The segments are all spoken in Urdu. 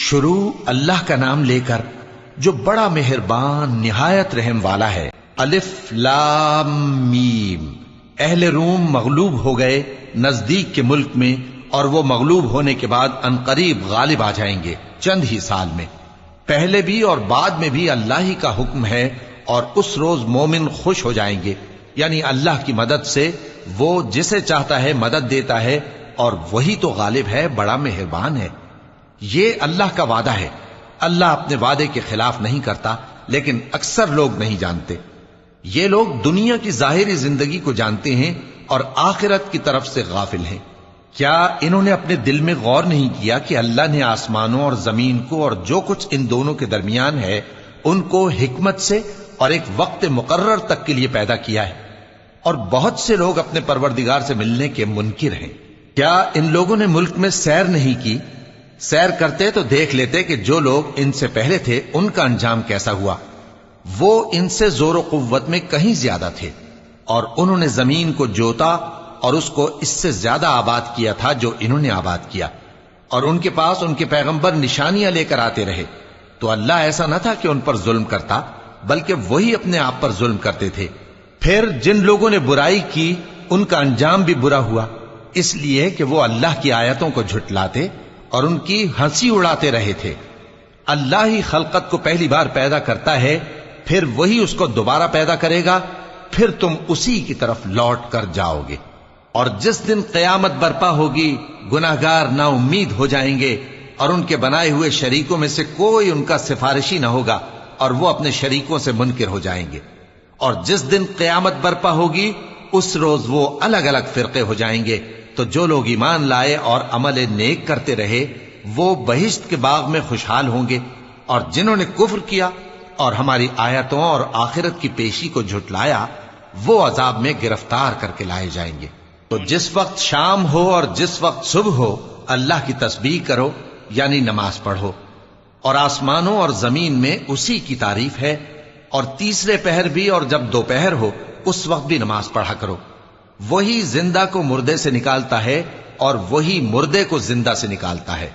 شروع اللہ کا نام لے کر جو بڑا مہربان نہایت رحم والا ہے۔ الف لام میم۔ اہل روم مغلوب ہو گئے نزدیک کے ملک میں، اور وہ مغلوب ہونے کے بعد عنقریب غالب آ جائیں گے چند ہی سال میں۔ پہلے بھی اور بعد میں بھی اللہ ہی کا حکم ہے، اور اس روز مومن خوش ہو جائیں گے، یعنی اللہ کی مدد سے وہ جسے چاہتا ہے مدد دیتا ہے، اور وہی تو غالب ہے، بڑا مہربان ہے۔ یہ اللہ کا وعدہ ہے۔ اللہ اپنے وعدے کے خلاف نہیں کرتا، لیکن اکثر لوگ نہیں جانتے۔ یہ لوگ دنیا کی ظاہری زندگی کو جانتے ہیں اور آخرت کی طرف سے غافل ہیں۔ کیا انہوں نے اپنے دل میں غور نہیں کیا کہ اللہ نے آسمانوں اور زمین کو اور جو کچھ ان دونوں کے درمیان ہے ان کو حکمت سے اور ایک وقت مقرر تک کے لیے پیدا کیا ہے؟ اور بہت سے لوگ اپنے پروردگار سے ملنے کے منکر ہیں۔ کیا ان لوگوں نے ملک میں سیر نہیں کی؟ سیر کرتے تو دیکھ لیتے کہ جو لوگ ان سے پہلے تھے ان کا انجام کیسا ہوا۔ وہ ان سے زور و قوت میں کہیں زیادہ تھے، اور انہوں نے زمین کو جوتا اور اس کو اس سے زیادہ آباد کیا تھا جو انہوں نے آباد کیا، اور ان کے پاس ان کے پیغمبر نشانیاں لے کر آتے رہے۔ تو اللہ ایسا نہ تھا کہ ان پر ظلم کرتا، بلکہ وہی اپنے آپ پر ظلم کرتے تھے۔ پھر جن لوگوں نے برائی کی ان کا انجام بھی برا ہوا، اس لیے کہ وہ اللہ کی آیتوں کو جھٹلاتے اور ان کی ہنسی اڑاتے رہے تھے۔ اللہ ہی خلقت کو پہلی بار پیدا کرتا ہے، پھر وہی اس کو دوبارہ پیدا کرے گا، پھر تم اسی کی طرف لوٹ کر جاؤ گے۔ اور جس دن قیامت برپا ہوگی گناہگار نا امید ہو جائیں گے، اور ان کے بنائے ہوئے شریکوں میں سے کوئی ان کا سفارشی نہ ہوگا، اور وہ اپنے شریکوں سے منکر ہو جائیں گے۔ اور جس دن قیامت برپا ہوگی اس روز وہ الگ الگ فرقے ہو جائیں گے۔ تو جو لوگ ایمان لائے اور عمل نیک کرتے رہے وہ بہشت کے باغ میں خوشحال ہوں گے، اور جنہوں نے کفر کیا اور ہماری آیتوں اور آخرت کی پیشی کو جھٹلایا وہ عذاب میں گرفتار کر کے لائے جائیں گے۔ تو جس وقت شام ہو اور جس وقت صبح ہو اللہ کی تسبیح کرو، یعنی نماز پڑھو، اور آسمانوں اور زمین میں اسی کی تعریف ہے۔ اور تیسرے پہر بھی اور جب دوپہر ہو اس وقت بھی نماز پڑھا کرو۔ وہی زندہ کو مردے سے نکالتا ہے اور وہی مردے کو زندہ سے نکالتا ہے،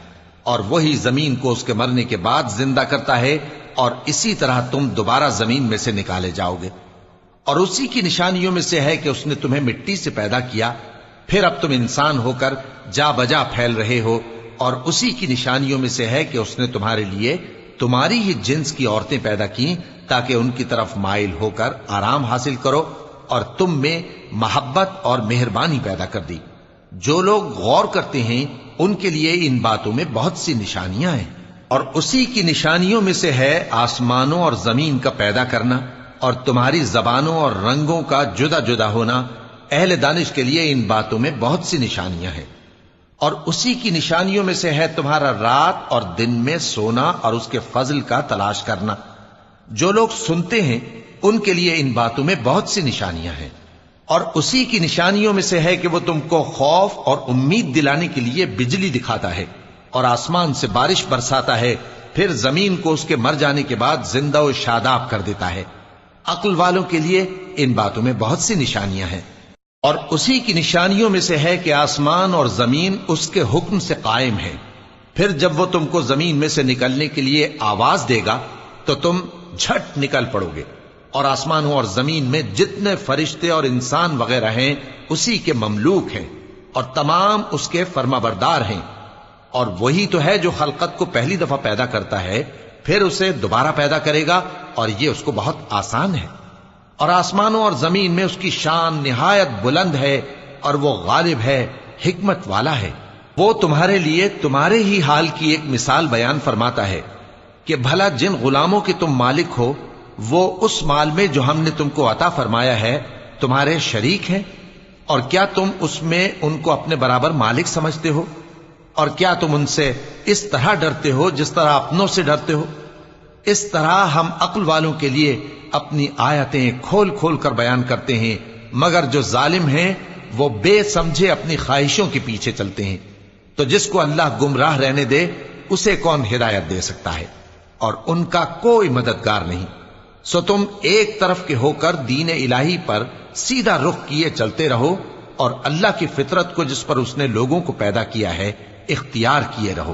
اور وہی زمین کو اس کے مرنے کے بعد زندہ کرتا ہے، اور اسی طرح تم دوبارہ زمین میں سے نکالے جاؤ گے۔ اور اسی کی نشانیوں میں سے ہے کہ اس نے تمہیں مٹی سے پیدا کیا، پھر اب تم انسان ہو کر جا بجا پھیل رہے ہو، اور اسی کی نشانیوں میں سے ہے کہ اس نے تمہارے لیے تمہاری ہی جنس کی عورتیں پیدا کی تاکہ ان کی طرف مائل ہو کر آرام حاصل کرو، اور تم میں محبت اور مہربانی پیدا کر دی۔ جو لوگ غور کرتے ہیں ان کے لیے ان باتوں میں بہت سی نشانیاں ہیں۔ اور اسی کی نشانیوں میں سے ہے آسمانوں اور زمین کا پیدا کرنا، اور تمہاری زبانوں اور رنگوں کا جدا جدا ہونا۔ اہل دانش کے لیے ان باتوں میں بہت سی نشانیاں ہیں۔ اور اسی کی نشانیوں میں سے ہے تمہارا رات اور دن میں سونا اور اس کے فضل کا تلاش کرنا۔ جو لوگ سنتے ہیں ان کے لیے ان باتوں میں بہت سی نشانیاں ہیں۔ اور اسی کی نشانیوں میں سے ہے کہ وہ تم کو خوف اور امید دلانے کے لیے بجلی دکھاتا ہے، اور آسمان سے بارش برساتا ہے، پھر زمین کو اس کے مر جانے کے بعد زندہ و شاداب کر دیتا ہے۔ عقل والوں کے لیے ان باتوں میں بہت سی نشانیاں ہیں۔ اور اسی کی نشانیوں میں سے ہے کہ آسمان اور زمین اس کے حکم سے قائم ہیں، پھر جب وہ تم کو زمین میں سے نکلنے کے لیے آواز دے گا تو تم جھٹ نکل پڑو گے۔ اور آسمانوں اور زمین میں جتنے فرشتے اور انسان وغیرہ ہیں اسی کے مملوک ہیں، اور تمام اس کے فرما بردار ہیں۔ اور وہی تو ہے جو خلقت کو پہلی دفعہ پیدا کرتا ہے، پھر اسے دوبارہ پیدا کرے گا، اور یہ اس کو بہت آسان ہے۔ اور آسمانوں اور زمین میں اس کی شان نہایت بلند ہے، اور وہ غالب ہے، حکمت والا ہے۔ وہ تمہارے لیے تمہارے ہی حال کی ایک مثال بیان فرماتا ہے کہ بھلا جن غلاموں کے تم مالک ہو وہ اس مال میں جو ہم نے تم کو عطا فرمایا ہے تمہارے شریک ہیں، اور کیا تم اس میں ان کو اپنے برابر مالک سمجھتے ہو؟ اور کیا تم ان سے اس طرح ڈرتے ہو جس طرح اپنوں سے ڈرتے ہو؟ اس طرح ہم عقل والوں کے لیے اپنی آیتیں کھول کھول کر بیان کرتے ہیں، مگر جو ظالم ہیں وہ بے سمجھے اپنی خواہشوں کے پیچھے چلتے ہیں۔ تو جس کو اللہ گمراہ رہنے دے اسے کون ہدایت دے سکتا ہے؟ اور ان کا کوئی مددگار نہیں۔ سو تم ایک طرف کے ہو کر دین الہی پر سیدھا رخ کیے چلتے رہو، اور اللہ کی فطرت کو جس پر اس نے لوگوں کو پیدا کیا ہے اختیار کیے رہو۔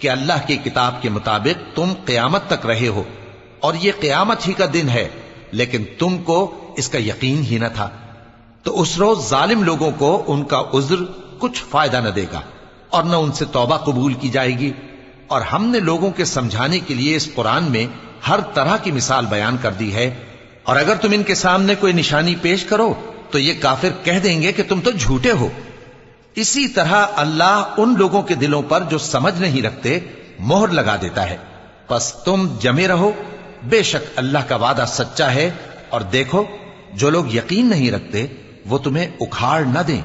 کہ اللہ کی کتاب کے مطابق تم قیامت تک رہے ہو اور یہ قیامت ہی کا دن ہے، لیکن تم کو اس کا یقین ہی نہ تھا، تو اس روز ظالم لوگوں کو ان کا عذر کچھ فائدہ نہ دے گا اور نہ ان سے توبہ قبول کی جائے گی۔ اور ہم نے لوگوں کے سمجھانے کے لیے اس قرآن میں ہر طرح کی مثال بیان کر دی ہے، اور اگر تم ان کے سامنے کوئی نشانی پیش کرو تو یہ کافر کہہ دیں گے کہ تم تو جھوٹے ہو۔ اسی طرح اللہ ان لوگوں کے دلوں پر جو سمجھ نہیں رکھتے مہر لگا دیتا ہے۔ پس تم جمے رہو، بے شک اللہ کا وعدہ سچا ہے، اور دیکھو جو لوگ یقین نہیں رکھتے وہ تمہیں اکھاڑ نہ دیں۔